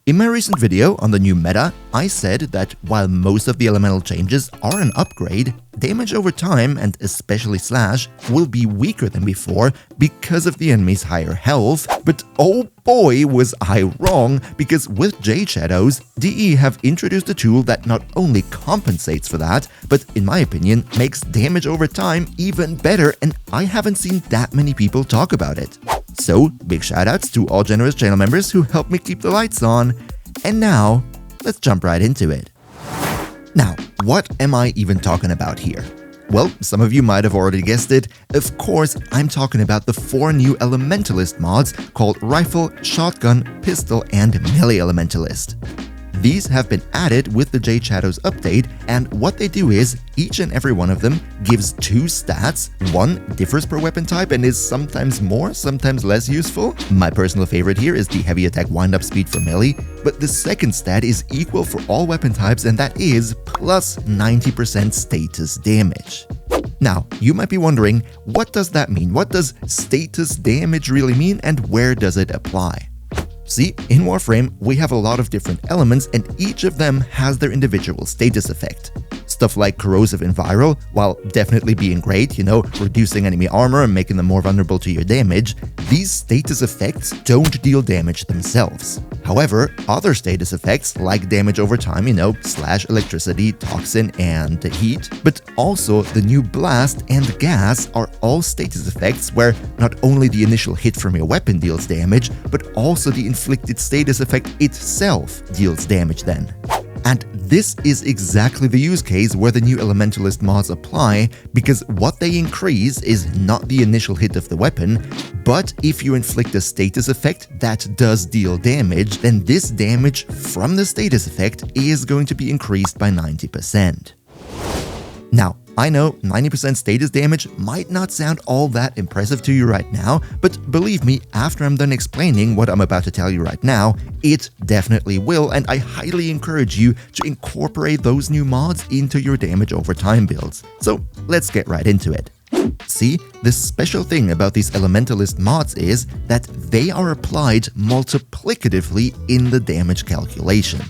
In my recent video on the new meta, I said that while most of the elemental changes are an upgrade, damage over time, and especially Slash, will be weaker than before because of the enemy's higher health, but oh boy was I wrong, because with Jade Shadows, DE have introduced a tool that not only compensates for that, but in my opinion makes damage over time even better, and I haven't seen that many people talk about it. So, big shoutouts to all generous channel members who helped me keep the lights on. And now, let's jump right into it. Now, what am I even talking about here? Well, some of you might have already guessed it. Of course, I'm talking about the 4 new Elementalist mods called Rifle, Shotgun, Pistol, and Melee Elementalist. These have been added with the Jade Shadows update, and what they do is, each and every one of them gives 2 stats. One differs per weapon type and is sometimes more, sometimes less useful. My personal favorite here is the heavy attack wind-up speed for melee, but the second stat is equal for all weapon types, and that is plus 90% status damage. Now, you might be wondering, what does that mean? What does status damage really mean, and where does it apply? See, in Warframe, we have a lot of different elements, and each of them has their individual status effect. Stuff like corrosive and viral, while definitely being great, reducing enemy armor and making them more vulnerable to your damage, these status effects don't deal damage themselves. However, other status effects like damage over time, slash electricity, toxin, and heat, but also the new blast and gas are all status effects where not only the initial hit from your weapon deals damage, but also the inflicted status effect itself deals damage then. And this is exactly the use case where the new Elementalist mods apply, because what they increase is not the initial hit of the weapon, but if you inflict a status effect that does deal damage, then this damage from the status effect is going to be increased by 90%. Now, I know 90% status damage might not sound all that impressive to you right now, but believe me, after I'm done explaining what I'm about to tell you right now, it definitely will, and I highly encourage you to incorporate those new mods into your damage over time builds. So let's get right into it. See, the special thing about these Elementalist mods is that they are applied multiplicatively in the damage calculation.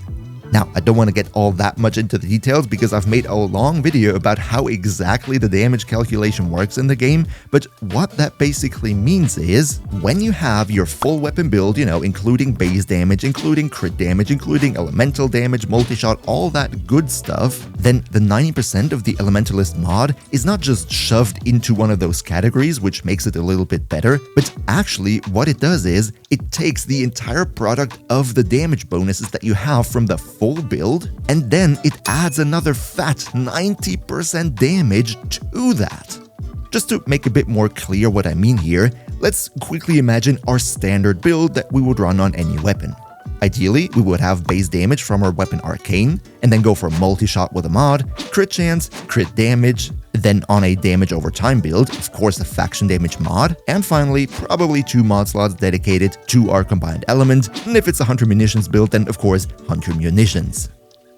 Now, I don't want to get all that much into the details because I've made a long video about how exactly the damage calculation works in the game, but what that basically means is, when you have your full weapon build, including base damage, including crit damage, including elemental damage, multi-shot, all that good stuff, then the 90% of the Elementalist mod is not just shoved into one of those categories, which makes it a little bit better, but actually what it does is, it takes the entire product of the damage bonuses that you have from the full build, and then it adds another fat 90% damage to that. Just to make a bit more clear what I mean here, let's quickly imagine our standard build that we would run on any weapon. Ideally, we would have base damage from our weapon Arcane, and then go for multi-shot with a mod, crit chance, crit damage, then on a damage over time build, of course a faction damage mod, and finally probably 2 mod slots dedicated to our combined element, and if it's a Hunter Munitions build, then of course Hunter Munitions.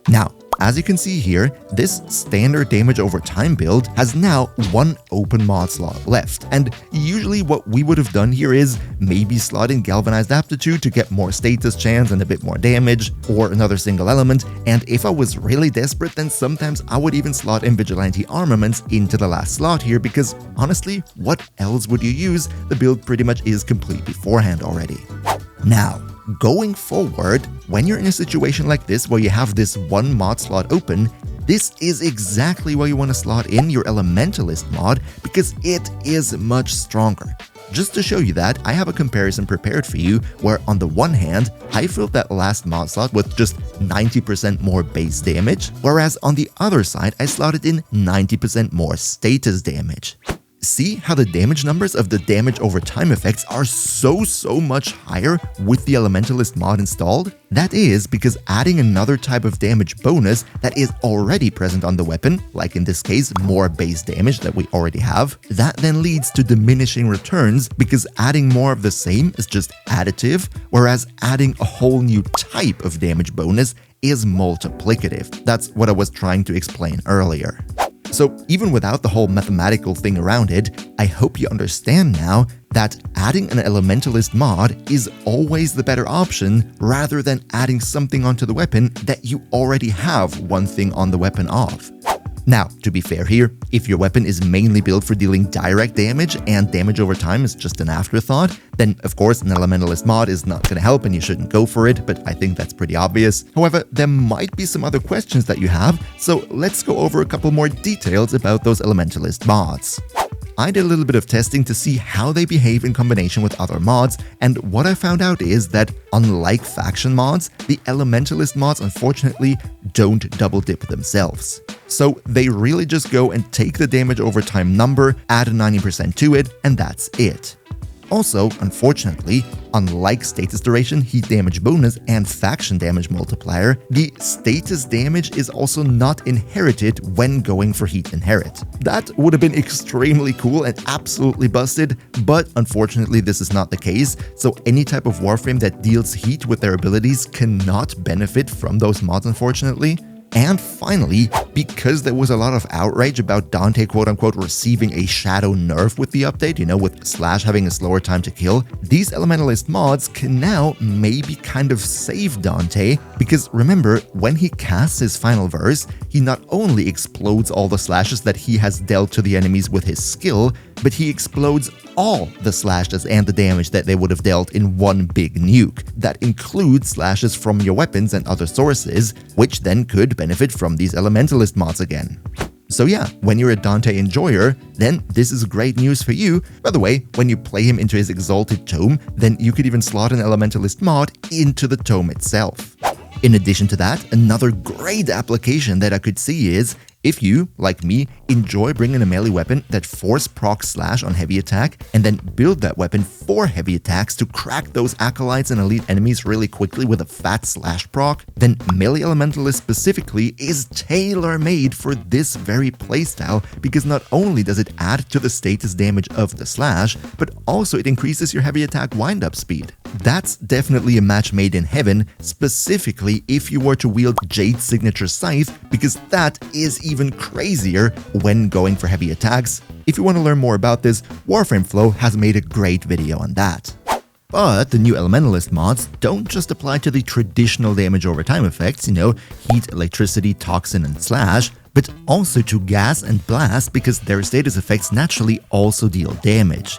Now, as you can see here, this standard damage over time build has now 1 open mod slot left, and usually what we would have done here is maybe slot in Galvanized Aptitude to get more status chance and a bit more damage, or another single element, and if I was really desperate, then sometimes I would even slot in Vigilante Armaments into the last slot here, because honestly, what else would you use? The build pretty much is complete beforehand already. Now, going forward, when you're in a situation like this where you have this 1 mod slot open, this is exactly where you want to slot in your Elementalist mod, because it is much stronger. Just to show you that, I have a comparison prepared for you where on the one hand, I filled that last mod slot with just 90% more base damage, whereas on the other side, I slotted in 90% more status damage. See how the damage numbers of the damage over time effects are so much higher with the Elementalist mod installed? That is because adding another type of damage bonus that is already present on the weapon, like in this case more base damage that we already have, that then leads to diminishing returns because adding more of the same is just additive, whereas adding a whole new type of damage bonus is multiplicative. That's what I was trying to explain earlier. So even without the whole mathematical thing around it, I hope you understand now that adding an Elementalist mod is always the better option rather than adding something onto the weapon that you already have one thing on the weapon of. Now, to be fair here, if your weapon is mainly built for dealing direct damage and damage over time is just an afterthought, then of course an Elementalist mod is not going to help and you shouldn't go for it, but I think that's pretty obvious. However, there might be some other questions that you have, so let's go over a couple more details about those Elementalist mods. I did a little bit of testing to see how they behave in combination with other mods, and what I found out is that, unlike faction mods, the Elementalist mods unfortunately don't double dip themselves. So they really just go and take the damage over time number, add a 90% to it, and that's it. Also, unfortunately, unlike status duration, heat damage bonus, and faction damage multiplier, the status damage is also not inherited when going for heat inherit. That would have been extremely cool and absolutely busted, but unfortunately this is not the case, so any type of Warframe that deals heat with their abilities cannot benefit from those mods, unfortunately. And finally, because there was a lot of outrage about Dante quote-unquote receiving a shadow nerf with the update, with Slash having a slower time to kill, these Elementalist mods can now maybe kind of save Dante, because remember, when he casts his final verse, he not only explodes all the slashes that he has dealt to the enemies with his skill, but he explodes all the slashes and the damage that they would have dealt in one big nuke. That includes slashes from your weapons and other sources, which then could benefit from these Elementalist mods again. So yeah, when you're a Dante enjoyer, then this is great news for you. By the way, when you play him into his Exalted Tome, then you could even slot an Elementalist mod into the tome itself. In addition to that, another great application that I could see is if you, like me, enjoy bringing a melee weapon that force procs Slash on heavy attack and then build that weapon for heavy attacks to crack those acolytes and elite enemies really quickly with a fat Slash proc, then Melee Elementalist specifically is tailor-made for this very playstyle, because not only does it add to the status damage of the Slash, but also it increases your heavy attack wind-up speed. That's definitely a match made in heaven, specifically if you were to wield Jade's signature scythe, because that is even crazier when going for heavy attacks. If you want to learn more about this, WarframeFlo has made a great video on that. But the new Elementalist mods don't just apply to the traditional damage over time effects, heat, electricity, toxin, and slash, but also to gas and blast, because their status effects naturally also deal damage.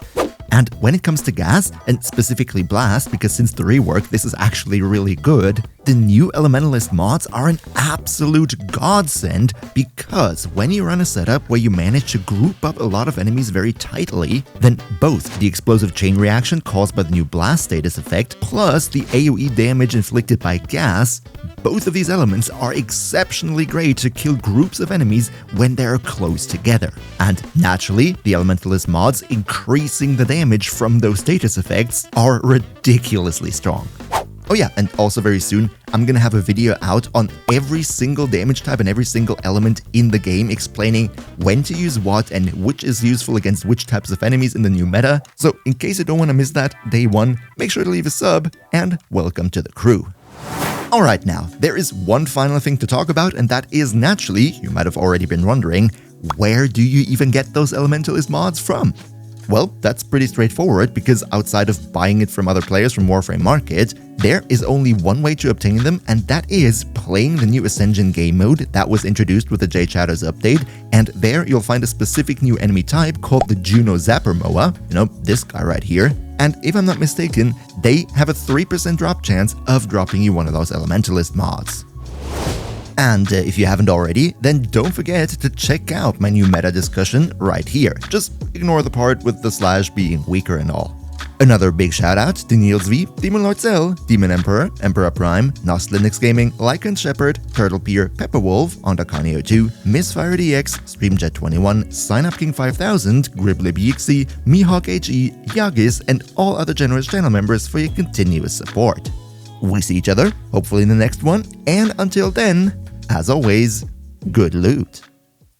And when it comes to gas, and specifically blast, because since the rework this is actually really good, the new Elementalist mods are an absolute godsend, because when you run a setup where you manage to group up a lot of enemies very tightly, then both the explosive chain reaction caused by the new blast status effect plus the AoE damage inflicted by gas, both of these elements are exceptionally great to kill groups of enemies when they are close together. And naturally, the Elementalist mods increasing the damage from those status effects are ridiculously strong. Oh yeah, and also very soon, I'm gonna have a video out on every single damage type and every single element in the game, explaining when to use what and which is useful against which types of enemies in the new meta. So in case you don't want to miss that day one, make sure to leave a sub, and welcome to the crew. Alright now, there is one final thing to talk about, and that is naturally, you might have already been wondering, where do you even get those Elementalist mods from? Well, that's pretty straightforward, because outside of buying it from other players from Warframe Market, there is only one way to obtain them, and that is playing the new Ascension game mode that was introduced with the Jade Shadows update, and there you'll find a specific new enemy type called the Juno Zapper Moa, this guy right here, and if I'm not mistaken, they have a 3% drop chance of dropping you one of those Elementalist mods. And if you haven't already, then don't forget to check out my new meta discussion right here. Just ignore the part with the Slash being weaker and all. Another big shout out to Niels V, Demon Lord Cell, Demon Emperor, Emperor Prime, Nost Linux Gaming, Lycan Shepherd, Turtle Pier, Pepperwolf, Ondakani02, Misfire DX, Streamjet21, SignUpKing 5000, GribblyBXC, Mihawk HE, Yagis, and all other generous channel members for your continuous support. We see each other, hopefully in the next one, and until then, as always, good loot.